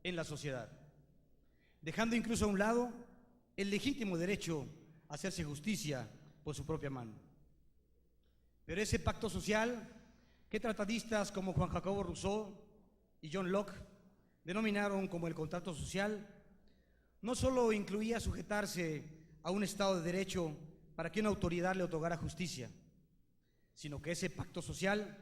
en la sociedad, dejando incluso a un lado el legítimo derecho a hacerse justicia por su propia mano. Pero ese pacto social que tratadistas como Juan Jacobo Rousseau y John Locke denominaron como el contrato social, no solo incluía sujetarse a un Estado de Derecho para que una autoridad le otorgara justicia, sino que ese pacto social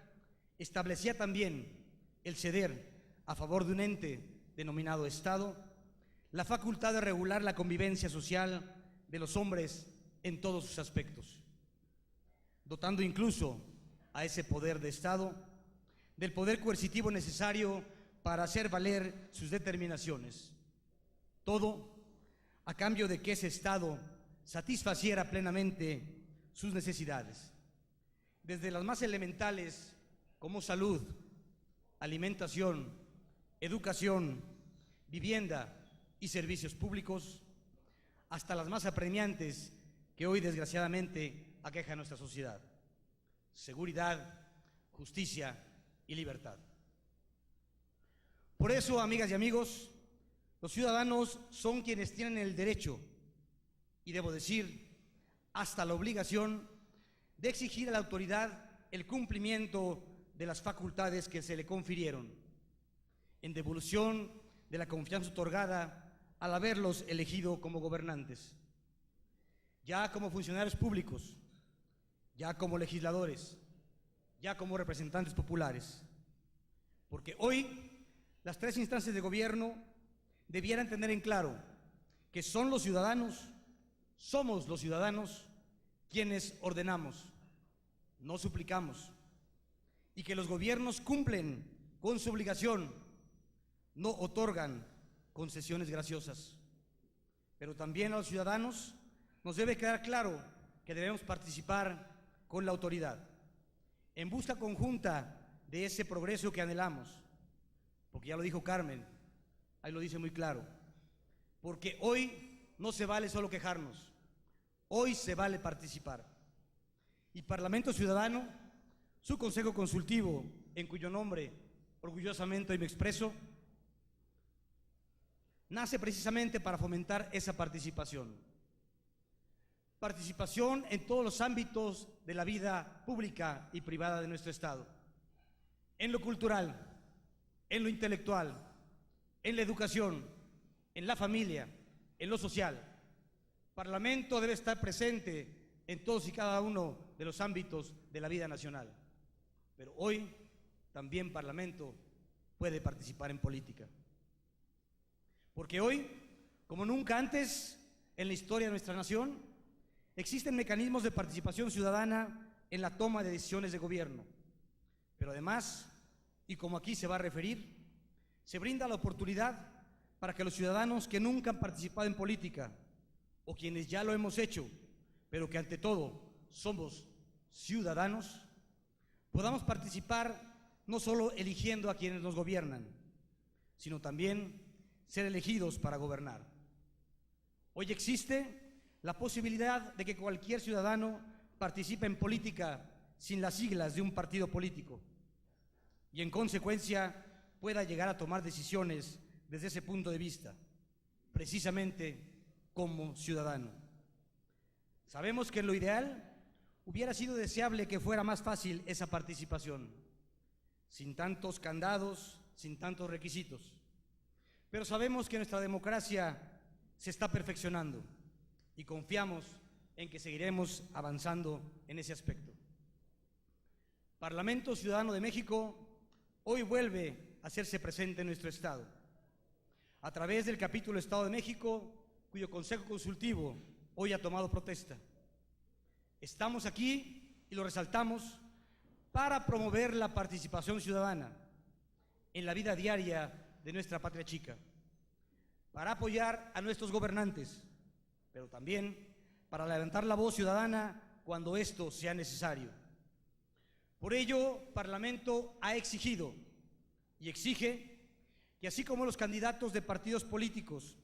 establecía también el ceder a favor de un ente denominado Estado la facultad de regular la convivencia social de los hombres en todos sus aspectos, dotando incluso a ese poder de Estado del poder coercitivo necesario para hacer valer sus determinaciones. Todo a cambio de que ese Estado satisfaciera plenamente sus necesidades, desde las más elementales como salud, alimentación, educación, vivienda y servicios públicos, hasta las más apremiantes que hoy desgraciadamente aquejan nuestra sociedad: seguridad, justicia y libertad. Por eso, amigas y amigos, los ciudadanos son quienes tienen el derecho, y debo decir, hasta la obligación, de exigir a la autoridad el cumplimiento de las facultades que se le confirieron, en devolución de la confianza otorgada al haberlos elegido como gobernantes, ya como funcionarios públicos, ya como legisladores, ya como representantes populares. Porque hoy las tres instancias de gobierno debieran tener en claro que son los ciudadanos, somos los ciudadanos quienes ordenamos, no suplicamos, y que los gobiernos cumplen con su obligación, no otorgan concesiones graciosas. Pero también a los ciudadanos nos debe quedar claro que debemos participar con la autoridad en busca conjunta de ese progreso que anhelamos, porque ya lo dijo Carmen, ahí lo dice muy claro, porque hoy no se vale solo quejarnos, hoy se vale participar. Y Parlamento Ciudadano, su Consejo Consultivo, en cuyo nombre orgullosamente hoy me expreso, nace precisamente para fomentar esa participación. Participación en todos los ámbitos de la vida pública y privada de nuestro Estado, en lo cultural, en lo intelectual, en la educación, en la familia, en lo social. Parlamento debe estar presente en todos y cada uno de los ámbitos de la vida nacional. Pero hoy también Parlamento puede participar en política. Porque hoy, como nunca antes en la historia de nuestra nación, existen mecanismos de participación ciudadana en la toma de decisiones de gobierno. Pero además, y como aquí se va a referir, se brinda la oportunidad para que los ciudadanos que nunca han participado en política, o quienes ya lo hemos hecho, pero que ante todo somos ciudadanos, podamos participar no solo eligiendo a quienes nos gobiernan, sino también ser elegidos para gobernar. Hoy existe la posibilidad de que cualquier ciudadano participe en política sin las siglas de un partido político y en consecuencia pueda llegar a tomar decisiones desde ese punto de vista, precisamente como ciudadano. Sabemos que en lo ideal hubiera sido deseable que fuera más fácil esa participación, sin tantos candados, sin tantos requisitos. Pero sabemos que nuestra democracia se está perfeccionando y confiamos en que seguiremos avanzando en ese aspecto. Parlamento Ciudadano de México hoy vuelve a hacerse presente en nuestro Estado, a través del capítulo Estado de México, cuyo Consejo Consultivo hoy ha tomado protesta. Estamos aquí, y lo resaltamos, para promover la participación ciudadana en la vida diaria de nuestra patria chica, para apoyar a nuestros gobernantes, pero también para levantar la voz ciudadana cuando esto sea necesario. Por ello, Parlamento ha exigido y exige que, así como los candidatos de partidos políticos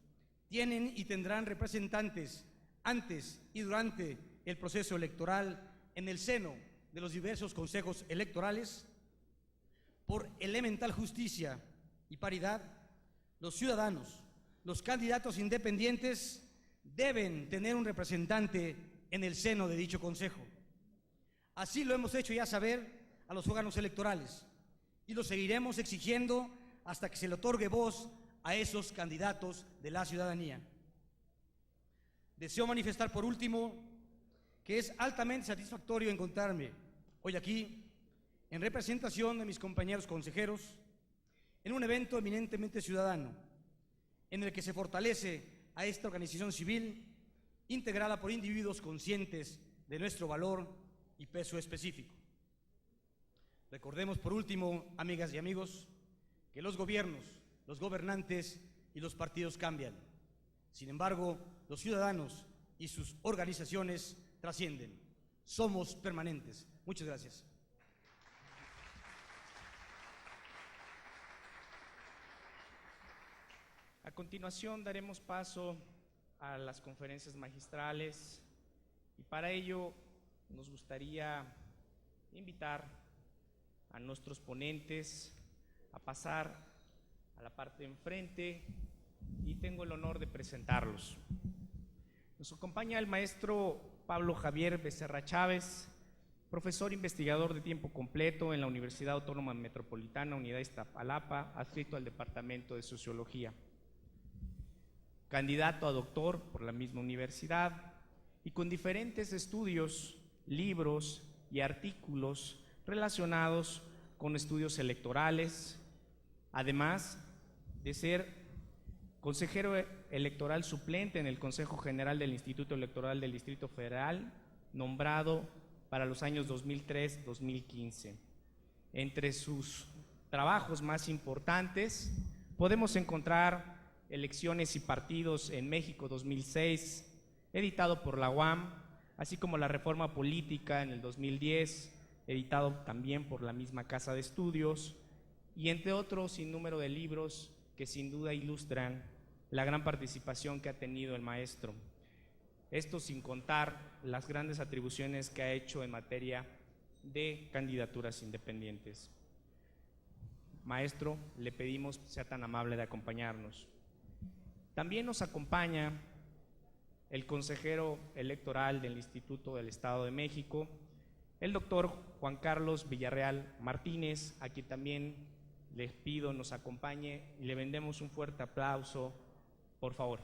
tienen y tendrán representantes antes y durante el proceso electoral en el seno de los diversos consejos electorales, por elemental justicia y paridad, Los ciudadanos, los candidatos independientes deben tener un representante en el seno de dicho consejo. Así lo hemos hecho ya saber a los órganos electorales y lo seguiremos exigiendo hasta que se le otorgue voz a esos candidatos de la ciudadanía. Deseo manifestar por último que es altamente satisfactorio encontrarme hoy aquí en representación de mis compañeros consejeros en un evento eminentemente ciudadano en el que se fortalece a esta organización civil integrada por individuos conscientes de nuestro valor y peso específico. Recordemos por último, amigas y amigos, que los gobiernos, los gobernantes y los partidos cambian. Sin embargo, los ciudadanos y sus organizaciones trascienden. Somos permanentes. Muchas gracias. A continuación daremos paso a las conferencias magistrales y para ello nos gustaría invitar a nuestros ponentes a pasar a la parte de enfrente y tengo el honor de presentarlos. Nos acompaña el maestro Pablo Javier Becerra Chávez, profesor investigador de tiempo completo en la Universidad Autónoma Metropolitana, Unidad Iztapalapa, adscrito al Departamento de Sociología. Candidato a doctor por la misma universidad y con diferentes estudios, libros y artículos relacionados con estudios electorales, además de ser consejero electoral suplente en el Consejo General del Instituto Electoral del Distrito Federal, nombrado para los años 2003-2015. Entre sus trabajos más importantes podemos encontrar Elecciones y Partidos en México 2006, editado por la UAM, así como La Reforma Política en el 2010, editado también por la misma Casa de Estudios, y entre otros sinnúmero de libros que sin duda ilustran la gran participación que ha tenido el maestro. Esto sin contar las grandes atribuciones que ha hecho en materia de candidaturas independientes. Maestro, le pedimos sea tan amable de acompañarnos. También nos acompaña el consejero electoral del Instituto del Estado de México, el doctor Juan Carlos Villarreal Martínez, a quien también les pido nos acompañe y le vendemos un fuerte aplauso, por favor.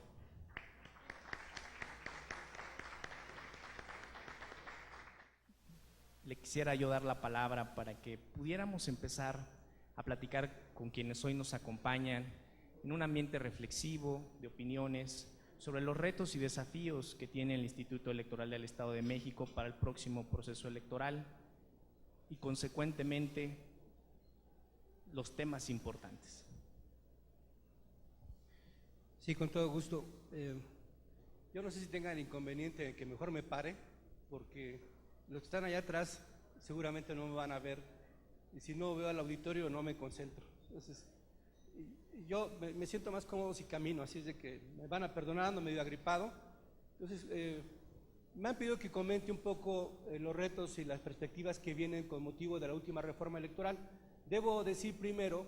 Le quisiera yo dar la palabra para que pudiéramos empezar a platicar con quienes hoy nos acompañan en un ambiente reflexivo, de opiniones, sobre los retos y desafíos que tiene el Instituto Electoral del Estado de México para el próximo proceso electoral y, consecuentemente, los temas importantes. Sí, con todo gusto. Yo no sé si tengan inconveniente en que mejor me pare, porque los que están allá atrás seguramente no me van a ver, y si no veo al auditorio no me concentro. Entonces, yo me siento más cómodo si camino, así es de que me van a perdonar, ando medio agripado. Entonces, me han pedido que comente un poco los retos y las perspectivas que vienen con motivo de la última reforma electoral. Debo decir primero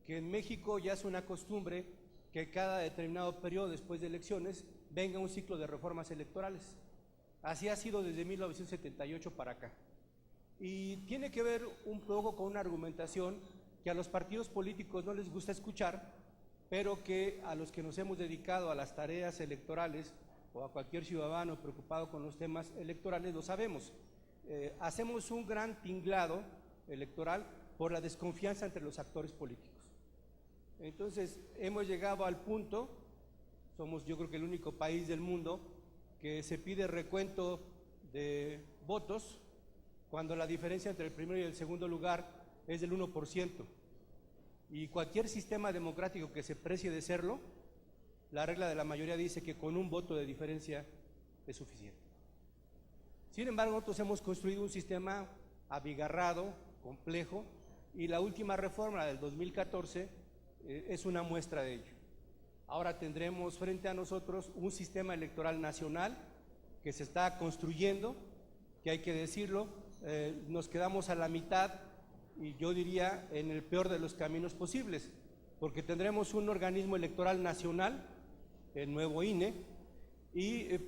que en México ya es una costumbre que cada determinado periodo después de elecciones venga un ciclo de reformas electorales. Así ha sido desde 1978 para acá. Y tiene que ver un poco con una argumentación que a los partidos políticos no les gusta escuchar, pero que a los que nos hemos dedicado a las tareas electorales o a cualquier ciudadano preocupado con los temas electorales lo sabemos. Hacemos un gran tinglado electoral por la desconfianza entre los actores políticos. Entonces, hemos llegado al punto, somos yo creo que el único país del mundo que se pide recuento de votos cuando la diferencia entre el primero y el segundo lugar es del 1%. Y cualquier sistema democrático que se precie de serlo, la regla de la mayoría dice que con un voto de diferencia es suficiente. Sin embargo, nosotros hemos construido un sistema abigarrado, complejo, y la última reforma, la del 2014, es una muestra de ello. Ahora tendremos frente a nosotros un sistema electoral nacional que se está construyendo, que hay que decirlo, nos quedamos a la mitad y yo diría en el peor de los caminos posibles. porque tendremos un organismo electoral nacional, el nuevo INE, y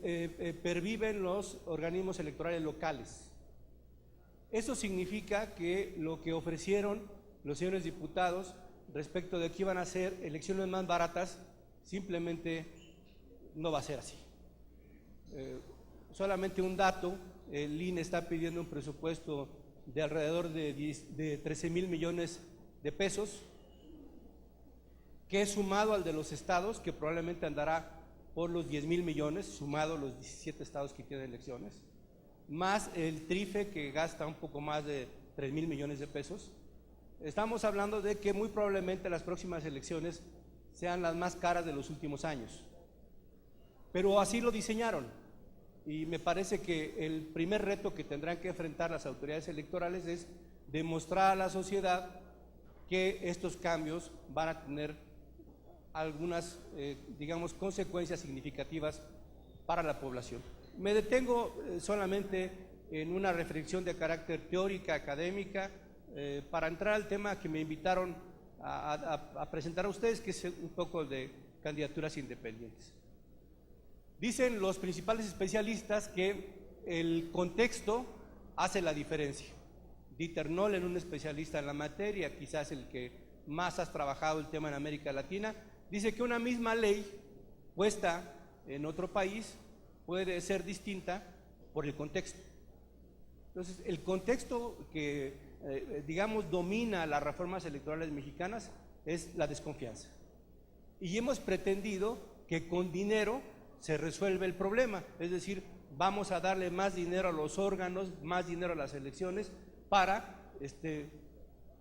perviven los organismos electorales locales. Eso significa que lo que ofrecieron los señores diputados respecto de que iban a ser elecciones más baratas, simplemente no va a ser así. Solamente un dato, el INE está pidiendo un presupuesto de alrededor de 13,000 millones de pesos, que es sumado al de los estados, que probablemente andará por los 10,000 millones, sumado los 17 estados que tienen elecciones, más el TRIFE, que gasta un poco más de 3,000 millones de pesos. Estamos hablando de que muy probablemente las próximas elecciones sean las más caras de los últimos años, pero así lo diseñaron, y me parece que el primer reto que tendrán que enfrentar las autoridades electorales es demostrar a la sociedad que estos cambios van a tener algunas, digamos, consecuencias significativas para la población. Me detengo solamente en una reflexión de carácter teórica, académica, para entrar al tema que me invitaron a presentar a ustedes, que es un poco de candidaturas independientes. Dicen los principales especialistas que el contexto hace la diferencia. Dieter Nolen, un especialista en la materia, quizás el que más has trabajado el tema en América Latina, dice que una misma ley puesta en otro país puede ser distinta por el contexto. Entonces, el contexto que, digamos, domina las reformas electorales mexicanas es la desconfianza. Y hemos pretendido que con dinero se resuelve el problema, es decir, vamos a darle más dinero a los órganos, más dinero a las elecciones para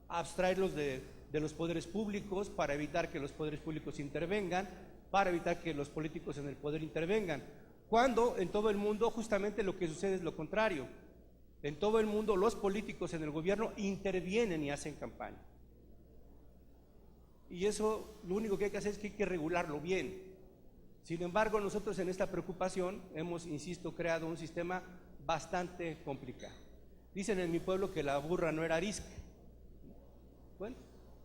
abstraerlos de los poderes públicos, para evitar que los poderes públicos intervengan, para evitar que los políticos en el poder intervengan, cuando en todo el mundo justamente lo que sucede es lo contrario. En todo el mundo los políticos en el gobierno intervienen y hacen campaña. Y eso lo único que hay que hacer es que hay que regularlo bien. Sin embargo, nosotros en esta preocupación hemos, insisto, creado un sistema bastante complicado. Dicen en mi pueblo que la burra no era arisca. Bueno,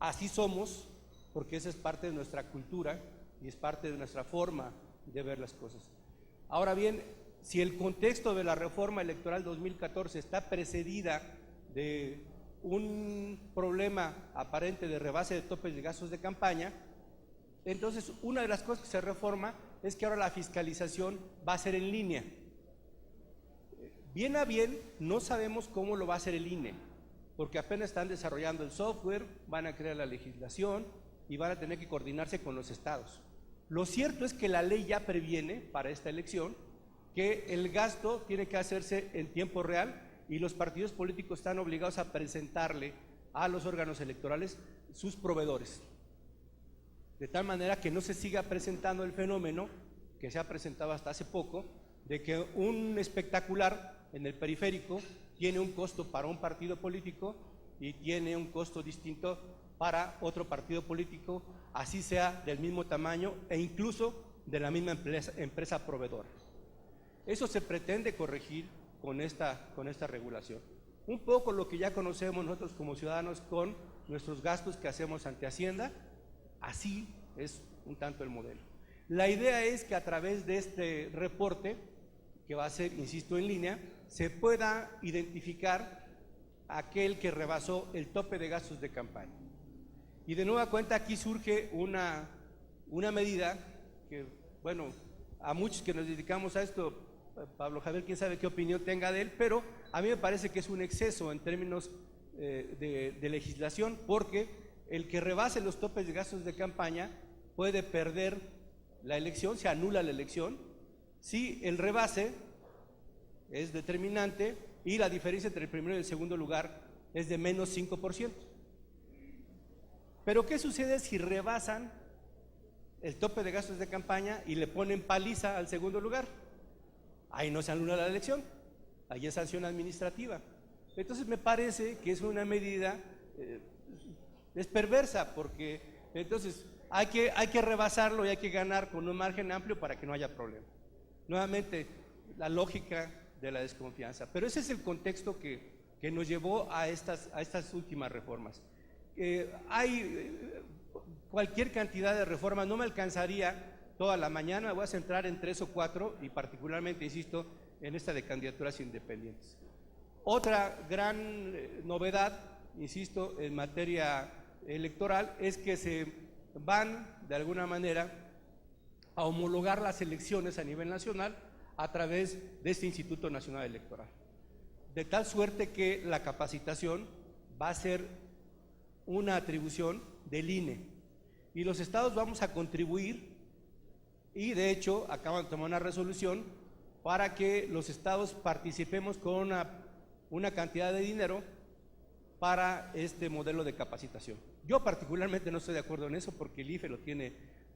así somos, porque esa es parte de nuestra cultura y es parte de nuestra forma de ver las cosas. Ahora bien, si el contexto de la reforma electoral 2014 está precedida de un problema aparente de rebase de topes de gastos de campaña, entonces una de las cosas que se reforma es que ahora la fiscalización va a ser en línea. Bien a bien, no sabemos cómo lo va a hacer el INE, porque apenas están desarrollando el software, van a crear la legislación y van a tener que coordinarse con los estados. Lo cierto es que la ley ya previene para esta elección que el gasto tiene que hacerse en tiempo real y los partidos políticos están obligados a presentarle a los órganos electorales sus proveedores, de tal manera que no se siga presentando el fenómeno que se ha presentado hasta hace poco, de que un espectacular en el periférico tiene un costo para un partido político y tiene un costo distinto para otro partido político, así sea del mismo tamaño e incluso de la misma empresa proveedora. Eso se pretende corregir con esta regulación. Un poco lo que ya conocemos nosotros como ciudadanos con nuestros gastos que hacemos ante Hacienda, así es un tanto el modelo. La idea es que a través de este reporte, que va a ser, insisto, en línea, se pueda identificar aquel que rebasó el tope de gastos de campaña. Y de nueva cuenta aquí surge una medida que, bueno, a muchos que nos dedicamos a esto, Pablo Javier, quién sabe qué opinión tenga de él, pero a mí me parece que es un exceso en términos de legislación, porque el que rebase los topes de gastos de campaña puede perder la elección, se anula la elección, si el rebase es determinante y la diferencia entre el primero y el segundo lugar es de menos 5%. Pero ¿qué sucede si rebasan el tope de gastos de campaña y le ponen paliza al segundo lugar? Ahí no se anula la elección, ahí es sanción administrativa. Entonces me parece que es una medida, es perversa, porque entonces hay que rebasarlo y hay que ganar con un margen amplio para que no haya problema. Nuevamente, la lógica de la desconfianza. Pero ese es el contexto que nos llevó a estas últimas reformas. cualquier cantidad de reformas, no me alcanzaría toda la mañana, me voy a centrar en 3 o 4 y particularmente, insisto, en esta de candidaturas independientes. Otra gran novedad, insisto, en materia electoral es que se van de alguna manera a homologar las elecciones a nivel nacional a través de este Instituto Nacional Electoral, de tal suerte que la capacitación va a ser una atribución del INE y los estados vamos a contribuir, y de hecho acaban de tomar una resolución para que los estados participemos con una cantidad de dinero para este modelo de capacitación. Yo particularmente no estoy de acuerdo en eso porque el IFE lo tiene